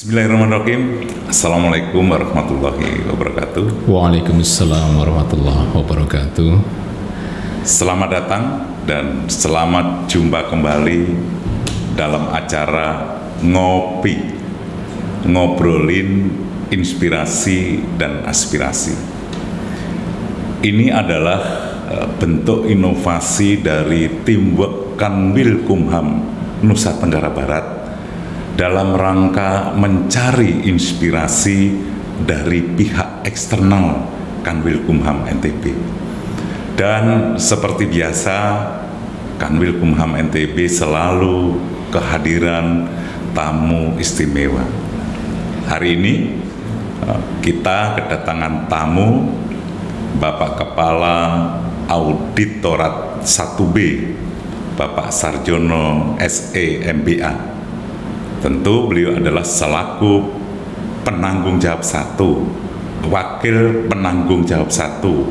Bismillahirrahmanirrahim. Assalamualaikum warahmatullahi wabarakatuh. Waalaikumsalam warahmatullahi wabarakatuh. Selamat datang dan selamat jumpa kembali dalam acara Ngopi, ngobrolin inspirasi dan aspirasi. Ini adalah bentuk inovasi dari Teamwork Kanwil Kumham Nusa Tenggara Barat dalam rangka mencari inspirasi dari pihak eksternal Kanwil Kumham NTB. Dan seperti biasa, Kanwil Kumham NTB selalu kehadiran tamu istimewa. Hari ini kita kedatangan tamu Bapak Kepala Auditorat 1B, Bapak Sarjono SE MBA. Tentu beliau adalah selaku penanggung jawab wakil penanggung jawab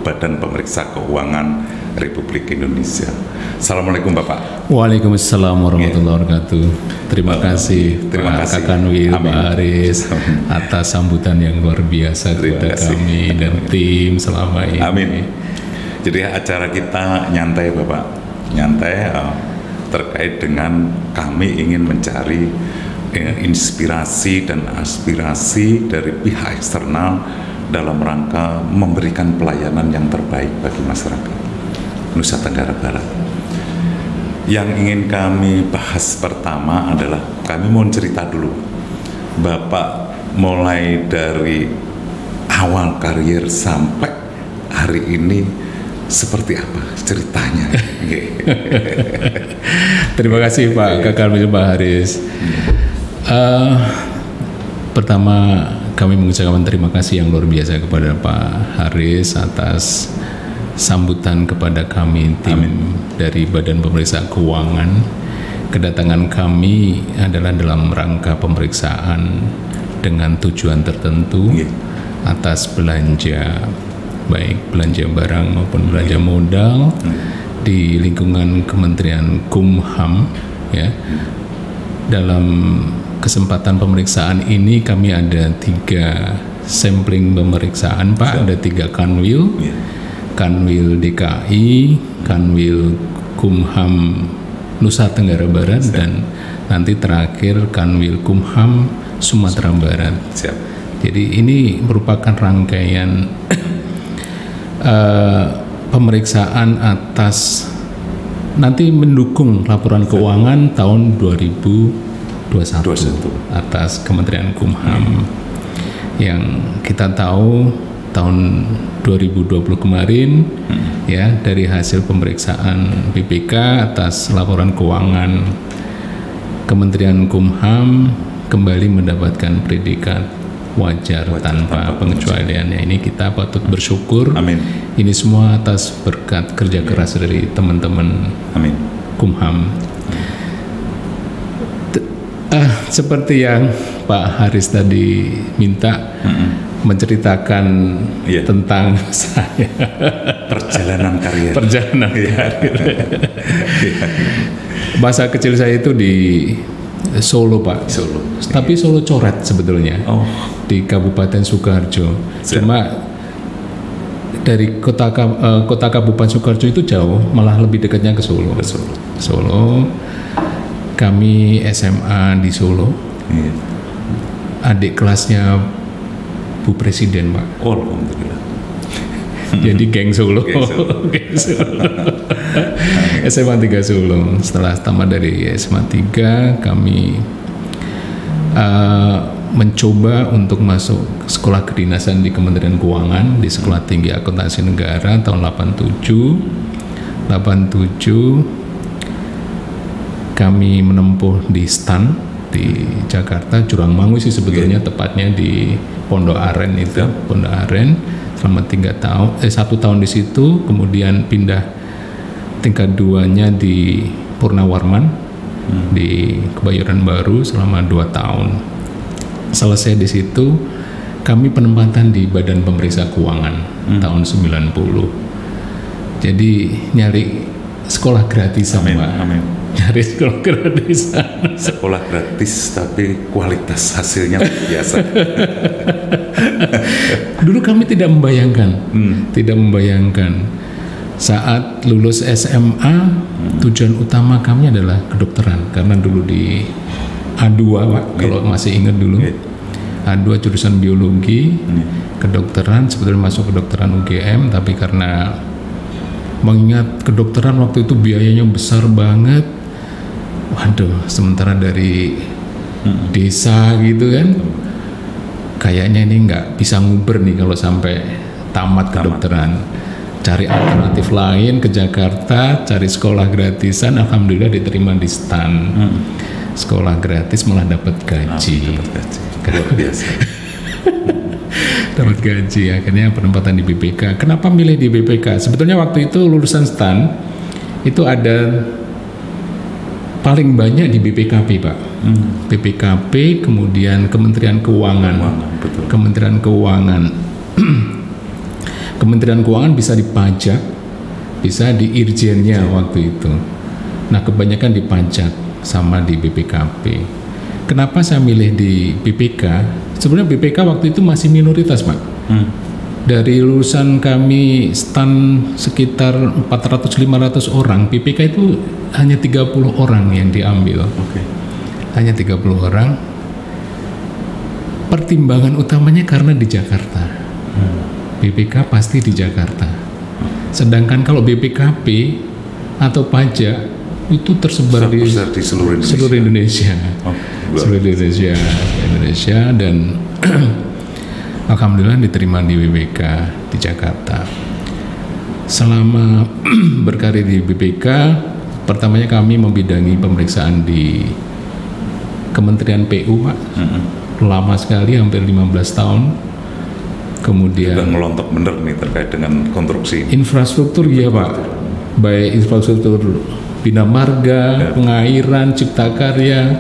Badan Pemeriksa Keuangan Republik Indonesia. Assalamualaikum Bapak. Waalaikumsalam warahmatullahi wabarakatuh. Terima kasih Pak Kanwil, Pak Haris, atas sambutan yang luar biasa kepada kami dan tim selama ini. Amin. Jadi acara kita nyantai Bapak, nyantai terkait dengan kami ingin mencari inspirasi dan aspirasi dari pihak eksternal dalam rangka memberikan pelayanan yang terbaik bagi masyarakat Nusa Tenggara Barat. Yang ingin kami bahas pertama adalah kami mau cerita dulu Bapak mulai dari awal karier sampai hari ini seperti apa ceritanya. Terima kasih Pak Kanwil, Pak Haris. Pertama kami mengucapkan terima kasih yang luar biasa kepada Pak Haris atas sambutan kepada kami tim dari Badan Pemeriksa Keuangan. Kedatangan kami adalah dalam rangka pemeriksaan dengan tujuan tertentu atas belanja, baik belanja barang maupun belanja modal di lingkungan Kementerian Kumham ya. Dalam kesempatan pemeriksaan ini kami ada 3 sampling pemeriksaan Pak, ada 3 kanwil, Kanwil DKI, Kanwil Kumham Nusa Tenggara Barat, dan nanti terakhir Kanwil Kumham Sumatera Barat. Jadi ini merupakan rangkaian pemeriksaan atas nanti mendukung laporan keuangan tahun 2021 atas Kementerian Kumham. Yang kita tahu tahun 2020 kemarin ya, dari hasil pemeriksaan BPK atas laporan keuangan Kementerian Kumham kembali mendapatkan predikat wajar tanpa pengecualian. Ini kita patut bersyukur. Amin. Ini semua atas berkat kerja keras dari teman-teman Kumham. Seperti yang Pak Haris tadi minta menceritakan tentang saya, perjalanan karir. Masa kecil saya itu di Solo Pak. Tapi Solo coret sebetulnya. Di Kabupaten Sukoharjo. Cuma dari kota Kabupaten Sukoharjo itu jauh, malah lebih dekatnya ke Solo. Solo. Kami SMA di Solo. Adik kelasnya Bu Presiden Pak. Alhamdulillah. Jadi geng Solo. SMA 3 Solo. Setelah tamat dari SMA 3 kami mencoba untuk masuk sekolah kedinasan di Kementerian Keuangan di Sekolah Tinggi Akuntansi Negara tahun 87 kami menempuh di STAN di Jakarta, Jurangmangu sih sebetulnya, tepatnya di Pondok Aren itu, Pondok Aren selama 1 tahun di situ, kemudian pindah tingkat 2-nya di Purnawarman di Kebayoran Baru selama 2 tahun. Selesai di situ, kami penempatan di Badan Pemeriksa Keuangan tahun 90. Jadi nyari sekolah gratisan Pak. Nyari sekolah gratisan. Sekolah gratis tapi kualitas hasilnya biasa. Dulu kami tidak membayangkan. Saat lulus SMA, tujuan utama kami adalah kedokteran. Karena dulu di A2 Pak, kalau masih ingat dulu. A2 jurusan biologi, kedokteran, sebetulnya masuk kedokteran UGM, tapi karena mengingat kedokteran waktu itu biayanya besar banget. Waduh, sementara dari desa gitu kan, kayaknya ini nggak bisa nguber nih kalau sampai tamat kedokteran. Cari alternatif lain ke Jakarta, cari sekolah gratisan. Alhamdulillah diterima di STAN. Sekolah gratis malah dapat gaji. Luar biasa. Dapat gaji, akhirnya penempatan di BPK. Kenapa milih di BPK? Sebetulnya waktu itu lulusan STAN itu ada paling banyak di BPKP Pak. BPKP, kemudian Kementerian Keuangan. Betul. Kementerian Keuangan. Kementerian Keuangan bisa di pajak, bisa di irjennya waktu itu. Nah kebanyakan di pajak sama di BPKP. Kenapa saya milih di BPK? Sebenarnya BPK waktu itu masih minoritas Pak. Dari lulusan kami STAN sekitar 400-500 orang, BPK itu hanya 30 orang yang diambil. Hanya 30 orang. Pertimbangan utamanya karena di Jakarta. BPK pasti di Jakarta. Sedangkan kalau BPKP atau pajak itu tersebar di seluruh Indonesia. Seluruh Indonesia dan alhamdulillah diterima di BPK di Jakarta. Selama berkarir di BPK, pertamanya kami membidangi pemeriksaan di Kementerian PU Pak. Lama sekali, hampir 15 tahun. Kemudian udah ngelontok bener nih terkait dengan konstruksi infrastruktur ya Pak, baik infrastruktur Bina Marga, pengairan, Cipta Karya,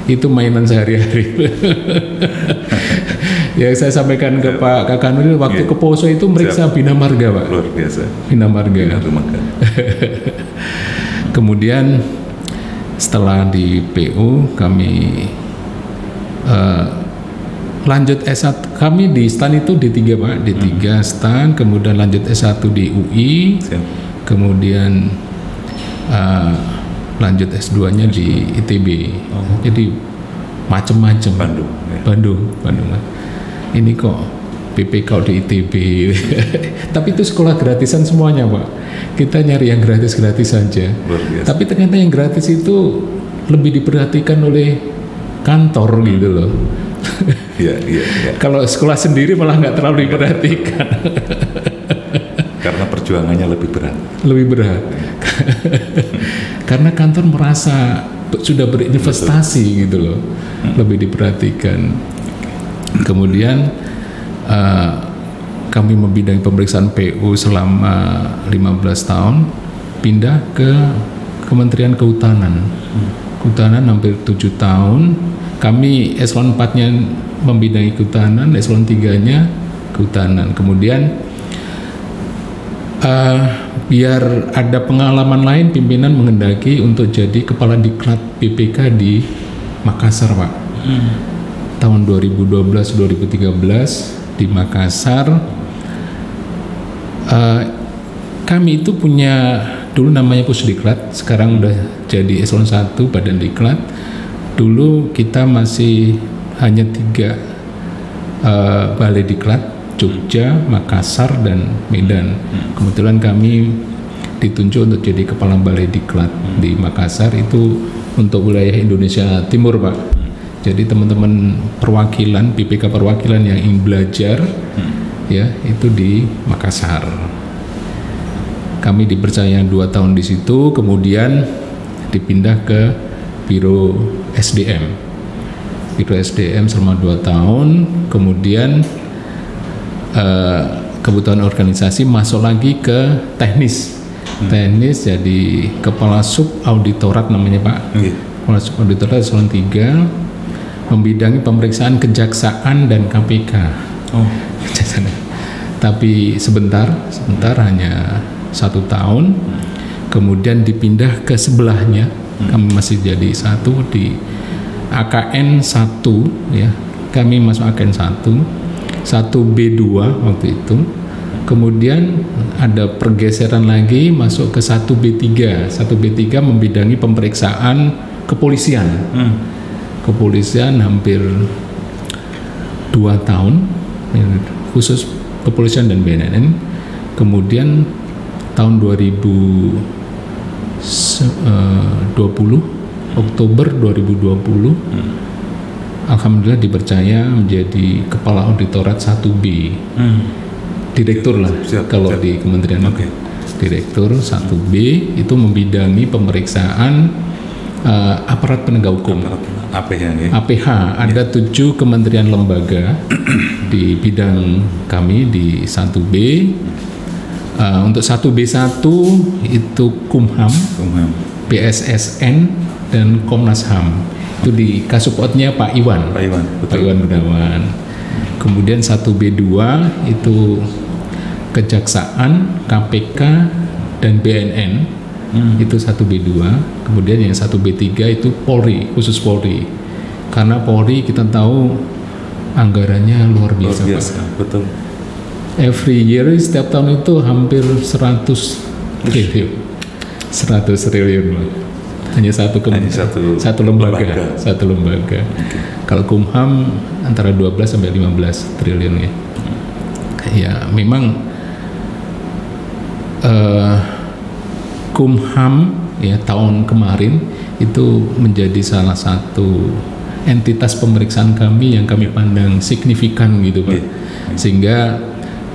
itu mainan sehari-hari. Yang saya sampaikan ke Pak Kakanudin waktu ke Poso itu meriksa Bina Marga Pak. Luar biasa. Bina Marga. Kemudian setelah di PU kami lanjut S1, kami di STAN itu D3 Pak, D3 STAN, kemudian lanjut S1 di UI, kemudian lanjut S2-nya di ITB. Jadi macam-macam. Bandung. Ini kok BPK di ITB. Tapi itu sekolah gratisan semuanya Pak. Kita nyari yang gratis-gratis saja. Tapi ternyata yang gratis itu lebih diperhatikan oleh kantor gitu loh. Iya. Kalau sekolah sendiri malah nggak terlalu diperhatikan. Karena perjuangannya lebih berat. Karena kantor merasa sudah berinvestasi gitu loh, lebih diperhatikan. Kemudian kami membidangi pemeriksaan PU selama 15 tahun, pindah ke Kementerian Kehutanan. Kehutanan hampir 7 tahun. Kami eselon 4-nya membidangi kehutanan, eselon 3-nya kehutanan. Kemudian biar ada pengalaman lain, pimpinan menghendaki untuk jadi kepala diklat BPK di Makassar Pak. Tahun 2012-2013 di Makassar. Kami itu punya dulu namanya Pusdiklat, sekarang udah jadi eselon 1 Badan Diklat. Dulu kita masih hanya 3 balai diklat, Jogja, Makassar, dan Medan. Kebetulan kami ditunjuk untuk jadi kepala balai diklat di Makassar, itu untuk wilayah Indonesia Timur Pak. Jadi teman-teman perwakilan, BPK perwakilan yang ingin belajar ya itu di Makassar. Kami dipercaya 2 tahun di situ, kemudian dipindah ke Biro SDM. Biro SDM selama 2 tahun, kemudian kebutuhan organisasi masuk lagi ke teknis. Teknis jadi kepala sub auditorat namanya Pak. Kepala sub auditorat eselon 3, membidangi pemeriksaan kejaksaan dan KPK. Tapi sebentar hanya 1 tahun. Kemudian dipindah ke sebelahnya Kami masih jadi satu di AKN 1 ya. Kami masuk AKN 1 B2 waktu itu. Kemudian ada pergeseran lagi masuk ke 1B3. 1B3 membidangi pemeriksaan kepolisian. Kepolisian hampir 2 tahun, khusus kepolisian dan BNN. Kemudian tahun 2020, Oktober 2020, alhamdulillah dipercaya menjadi Kepala Auditorat 1B. Direktur lah kalau di Kementerian. Direktur 1B itu membidangi pemeriksaan aparat penegak hukum. APH ada 7 kementerian lembaga di bidang kami di 1B. Untuk 1B1 itu Kumham, BSSN dan Komnas HAM. Itu di Kasupotnya Pak Iwan Gunawan. Kemudian 1B2 itu Kejaksaan, KPK dan BNN. Itu 1B2. Kemudian yang 1B3 itu Polri, khusus Polri. Karena Polri kita tahu anggarannya luar biasa. Betul. Every year, setiap tahun itu hampir 100 triliun. 100 triliun. Hanya satu lembaga. Kalau Kumham antara 12 sampai 15 triliun ya. Ya, memang Kumham ya tahun kemarin itu menjadi salah satu entitas pemeriksaan kami yang kami pandang signifikan gitu Pak. Sehingga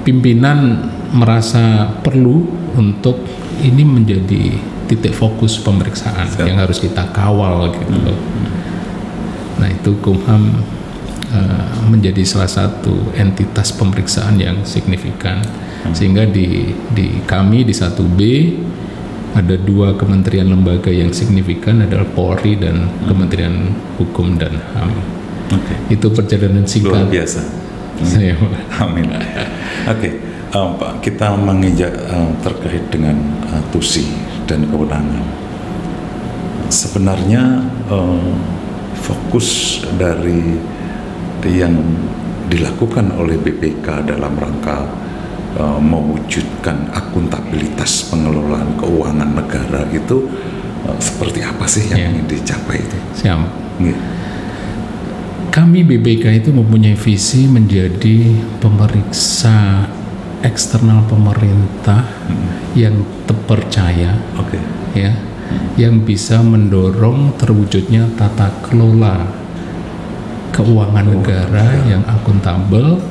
pimpinan merasa perlu untuk ini menjadi titik fokus pemeriksaan yang harus kita kawal gitu loh. Nah itu Kumham menjadi salah satu entitas pemeriksaan yang signifikan. Sehingga di kami di 1B ada 2 kementerian lembaga yang signifikan adalah Polri dan Kementerian Hukum dan HAM. Itu perjalanan singkat. Luar biasa. Amin. Pak, kita menginjak terkait dengan tusi dan kewenangan. Sebenarnya fokus dari yang dilakukan oleh BPK dalam rangka mewujudkan akuntabilitas pengelolaan keuangan negara itu seperti apa sih yang ingin dicapai itu? Siap. Kami BPK itu mempunyai visi menjadi pemeriksa eksternal pemerintah yang terpercaya, ya, yang bisa mendorong terwujudnya tata kelola keuangan negara yang akuntabel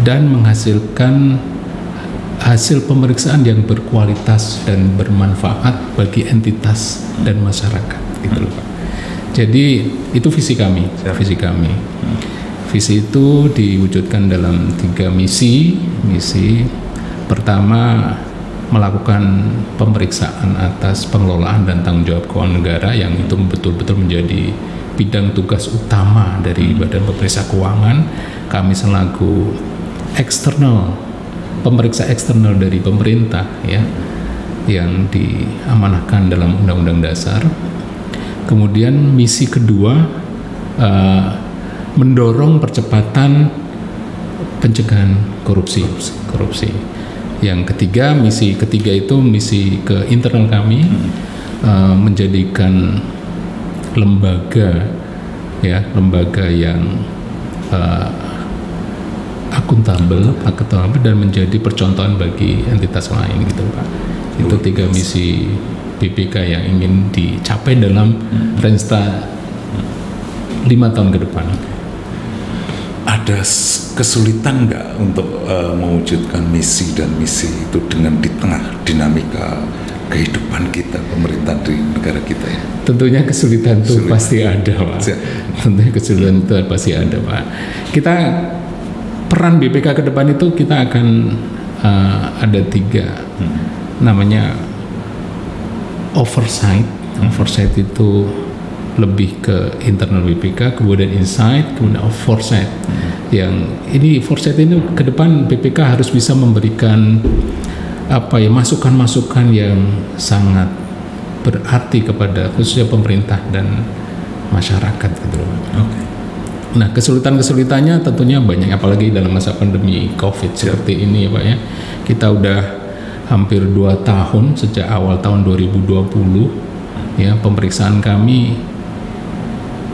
dan menghasilkan hasil pemeriksaan yang berkualitas dan bermanfaat bagi entitas dan masyarakat, gitu loh Pak. Jadi itu visi kami. Visi itu diwujudkan dalam 3 misi. Misi pertama melakukan pemeriksaan atas pengelolaan dan tanggung jawab keuangan negara yang itu betul-betul menjadi bidang tugas utama dari Badan Pemeriksa Keuangan. Kami selaku pemeriksa eksternal dari pemerintah ya, yang diamanahkan dalam Undang-Undang Dasar. Kemudian misi kedua mendorong percepatan pencegahan korupsi. Yang ketiga, misi ketiga itu misi ke internal kami, menjadikan lembaga yang akuntabel dan menjadi percontohan bagi entitas lain gitu Pak. Itu 3 misi BPK yang ingin dicapai dalam rangka 5 tahun ke depan. Ada kesulitan nggak untuk mewujudkan misi dan misi itu dengan di tengah dinamika kehidupan kita, pemerintahan di negara kita ya? Tentunya kesulitan itu pasti ada Pak. Tentunya kesulitan itu pasti ada Pak. Kita peran BPK ke depan itu kita akan ada 3 namanya oversight. Oversight itu lebih ke internal BPK, kemudian insight, kemudian foresight. Yang ini foresight ini ke depan BPK harus bisa memberikan masukan-masukan yang sangat berarti kepada khususnya pemerintah dan masyarakat gitu loh. Nah, kesulitan-kesulitannya tentunya banyak, apalagi dalam masa pandemi COVID seperti ini ya Pak ya. Kita udah hampir 2 tahun sejak awal tahun 2020 ya, pemeriksaan kami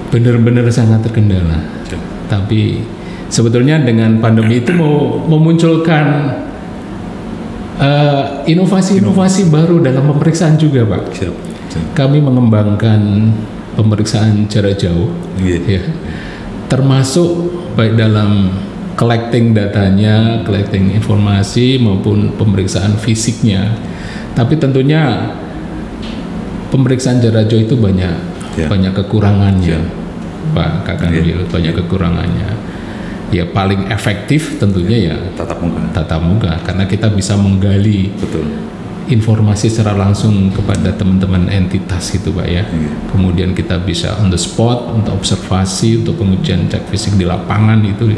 benar-benar sangat terkendala. Tapi sebetulnya dengan pandemi itu mau memunculkan inovasi-inovasi baru dalam pemeriksaan juga Pak. Kami mengembangkan pemeriksaan jarak jauh, ya, termasuk baik dalam collecting datanya, collecting informasi maupun pemeriksaan fisiknya. Tapi tentunya pemeriksaan jarak jauh itu banyak kekurangannya, Pak Kakanwil, banyak kekurangannya. Ya paling efektif tentunya ya tatap muka, karena kita bisa menggali informasi secara langsung kepada teman-teman entitas gitu Pak ya. Kemudian kita bisa on the spot untuk observasi, untuk pengujian cek fisik di lapangan itu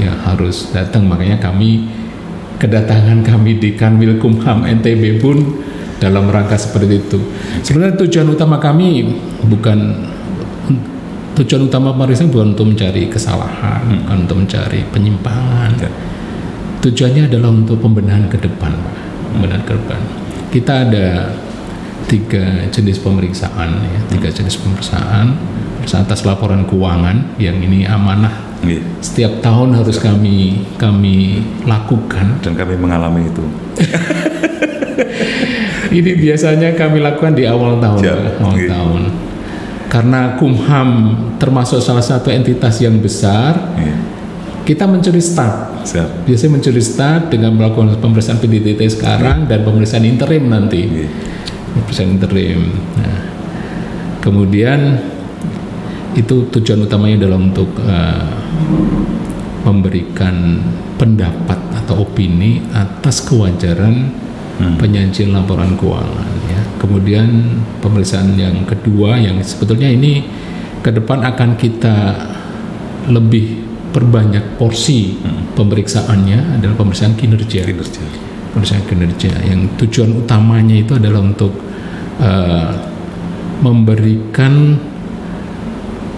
ya harus datang. Makanya kedatangan kami di Kanwil Kumham NTB pun dalam rangka seperti itu. Sebenarnya tujuan utama pemeriksaan bukan untuk mencari kesalahan, bukan untuk mencari penyimpangan. Tujuannya adalah untuk pembenahan ke depan Pak. Kita ada 3 jenis pemeriksaan ya, 3 jenis pemeriksaan atas laporan keuangan yang ini amanah setiap tahun harus kami lakukan, dan kami mengalami itu. Ini biasanya kami lakukan di awal tahun, tahun. Karena Kumham termasuk salah satu entitas yang besar. Kita mencuri start. Biasanya mencuri start dengan melakukan pemeriksaan PDTT sekarang dan pemeriksaan interim nanti. Pemeriksaan interim. Nah, kemudian itu tujuan utamanya adalah untuk memberikan pendapat atau opini atas kewajaran penyajian laporan keuangan. Ya. Kemudian pemeriksaan yang kedua yang sebetulnya ini ke depan akan kita lebih perbanyak porsi pemeriksaannya adalah pemeriksaan kinerja. Pemeriksaan kinerja yang tujuan utamanya itu adalah untuk memberikan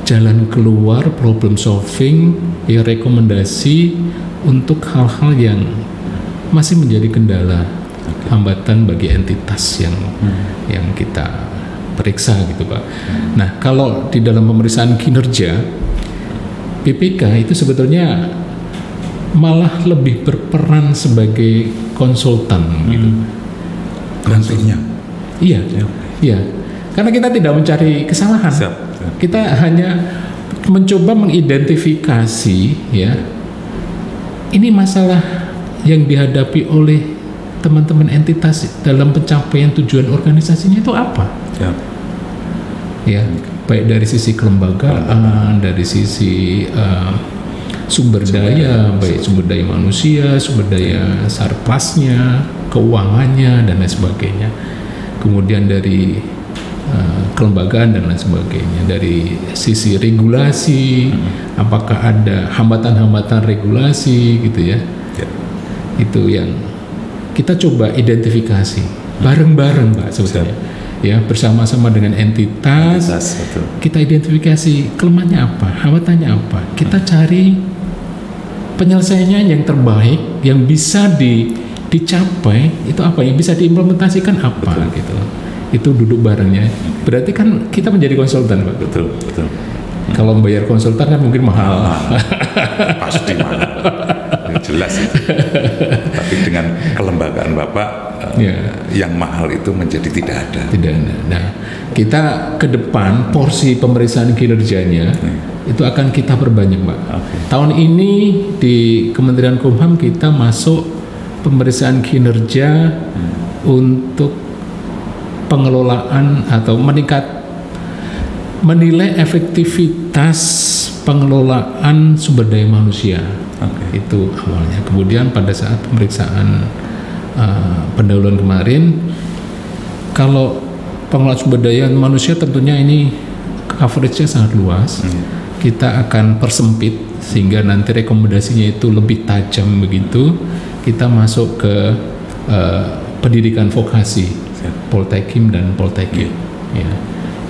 jalan keluar, problem solving, ya rekomendasi untuk hal-hal yang masih menjadi kendala, hambatan bagi entitas yang kita periksa gitu Pak. Nah, kalau di dalam pemeriksaan kinerja BPK itu sebetulnya malah lebih berperan sebagai konsultan gitu. Nantinya. Iya. Karena kita tidak mencari kesalahan. Kita hanya mencoba mengidentifikasi ya. Ini masalah yang dihadapi oleh teman-teman entitas dalam pencapaian tujuan organisasinya itu apa? Ya. Baik dari sisi kelembagaan, dari sisi sumber daya, baik sumber daya manusia, sumber daya sarplasnya, keuangannya dan lain sebagainya. Kemudian dari kelembagaan dan lain sebagainya. Dari sisi regulasi, apakah ada hambatan-hambatan regulasi gitu ya? Itu yang kita coba identifikasi bareng-bareng Pak sebetulnya. Ya, bersama-sama dengan entitas kita identifikasi kelemahannya apa, hambatannya apa, kita cari penyelesaiannya yang terbaik, yang bisa dicapai itu apa, yang bisa diimplementasikan apa gitu. Itu duduk barengnya. Berarti kan kita menjadi konsultan Pak. Betul. Kalau membayar konsultan kan mungkin mahal. Pasti mahal. Jelas itu. Tapi dengan kelembagaan Bapak yang mahal itu menjadi tidak ada. Nah, kita ke depan porsi pemeriksaan kinerjanya itu akan kita perbanyak Pak. Tahun ini di Kementerian Kumham kita masuk pemeriksaan kinerja untuk pengelolaan atau menilai efektivitas pengelolaan sumber daya manusia. Itu awalnya. Kemudian pada saat pemeriksaan pendahuluan kemarin, kalau pengelolaan sumber daya manusia tentunya ini coveragenya sangat luas. Kita akan persempit sehingga nanti rekomendasinya itu lebih tajam begitu. Kita masuk ke pendidikan vokasi. Poltekim dan Poltekim. Ya.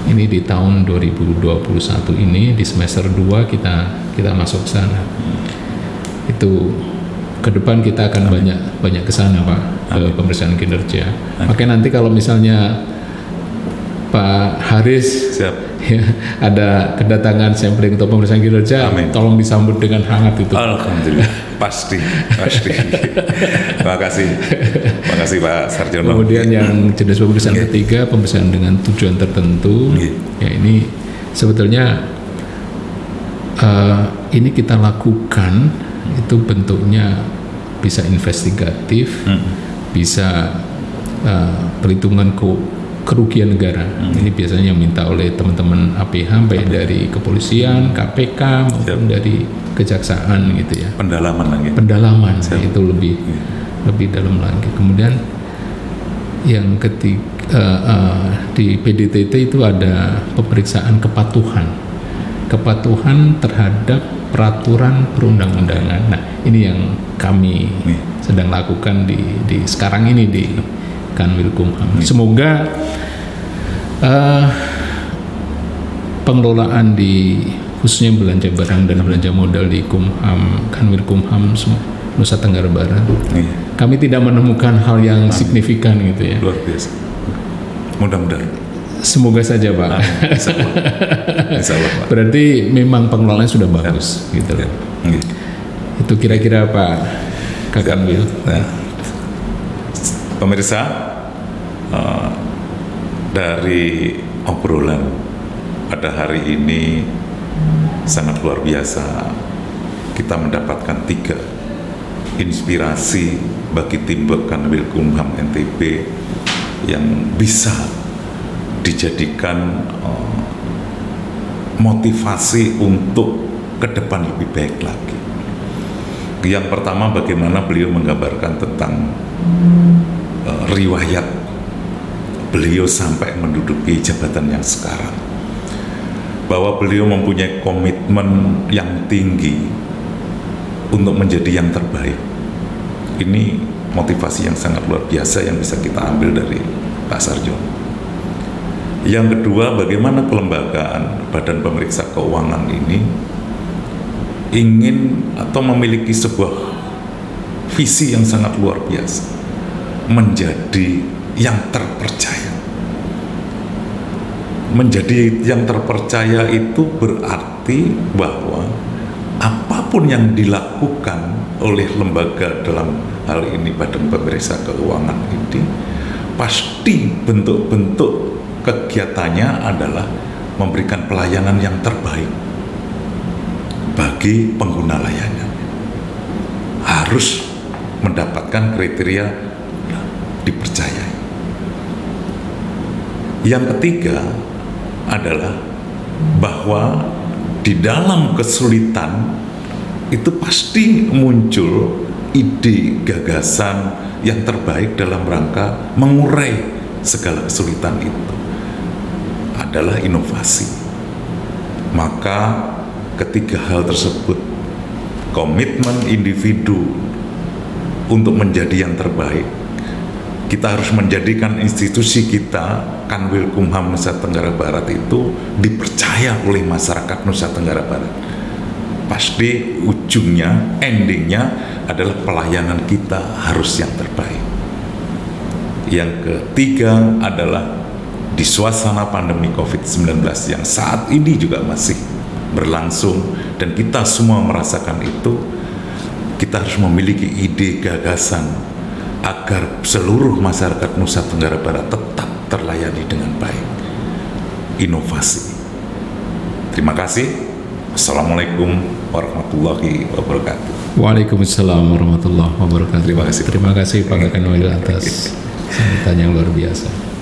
Ini di tahun 2021 ini di semester 2 kita masuk ke sana. Itu ke depan kita akan banyak ke sana, Pak, ke pemeriksaan kinerja. Makanya nanti kalau misalnya Pak Haris ya, ada kedatangan sampling untuk pemeriksaan kinerja, tolong disambut dengan hangat itu. Alhamdulillah, pasti. Terima kasih Pak Sarjono. Kemudian yang jenis pemeriksaan ketiga, pemeriksaan dengan tujuan tertentu. Ya, ini sebetulnya ini kita lakukan itu bentuknya bisa investigatif, bisa perhitungan kerugian negara. Ini biasanya minta oleh teman-teman APH, baik dari kepolisian, KPK maupun dari kejaksaan gitu ya. Pendalaman itu lebih dalam lagi. Kemudian yang ketiga di PDTT itu ada pemeriksaan kepatuhan terhadap peraturan perundang-undangan. Nah, ini yang kami sedang lakukan di sekarang ini di Kanwilkumham. Semoga pengelolaan di khususnya belanja barang dan belanja modal di Kanwilkumham Nusa Tenggara Barat, kami tidak menemukan hal yang signifikan gitu ya. Luar biasa. Mudah-mudahan. Semoga saja, Pak. Insya Allah, Pak. Berarti memang pengelolaannya sudah bagus gitu. Itu kira-kira Pak Kakanwil. Pemirsa, dari obrolan pada hari ini sangat luar biasa. Kita mendapatkan 3 inspirasi bagi tim Kanwilkumham NTB yang bisa dijadikan motivasi untuk ke depan lebih baik lagi. Yang pertama, bagaimana beliau menggambarkan tentang riwayat beliau sampai menduduki jabatan yang sekarang, bahwa beliau mempunyai komitmen yang tinggi untuk menjadi yang terbaik. Ini motivasi yang sangat luar biasa yang bisa kita ambil dari Pak Sarjono. Yang kedua, bagaimana kelembagaan Badan Pemeriksa Keuangan ini ingin atau memiliki sebuah visi yang sangat luar biasa, menjadi yang terpercaya. Menjadi yang terpercaya itu berarti bahwa apapun yang dilakukan oleh lembaga dalam hal ini Badan Pemeriksa Keuangan ini, pasti bentuk-bentuk kegiatannya adalah memberikan pelayanan yang terbaik bagi pengguna layanan. Harus mendapatkan kriteria dipercayai. Yang ketiga adalah bahwa di dalam kesulitan itu pasti muncul ide, gagasan yang terbaik dalam rangka mengurai segala kesulitan itu. Adalah inovasi. Maka ketiga hal tersebut, komitmen individu untuk menjadi yang terbaik, kita harus menjadikan institusi kita Kanwilkumham Nusa Tenggara Barat itu dipercaya oleh masyarakat Nusa Tenggara Barat. Pasti ujungnya, endingnya adalah pelayanan kita harus yang terbaik. Yang ketiga adalah di suasana pandemi COVID-19 yang saat ini juga masih berlangsung dan kita semua merasakan itu, kita harus memiliki ide, gagasan agar seluruh masyarakat Nusa Tenggara Barat tetap terlayani dengan baik. Inovasi. Terima kasih. Assalamualaikum warahmatullahi wabarakatuh. Waalaikumsalam warahmatullahi wabarakatuh. Terima kasih. Terima kasih Pak Kakanwil atas sambutan yang luar biasa.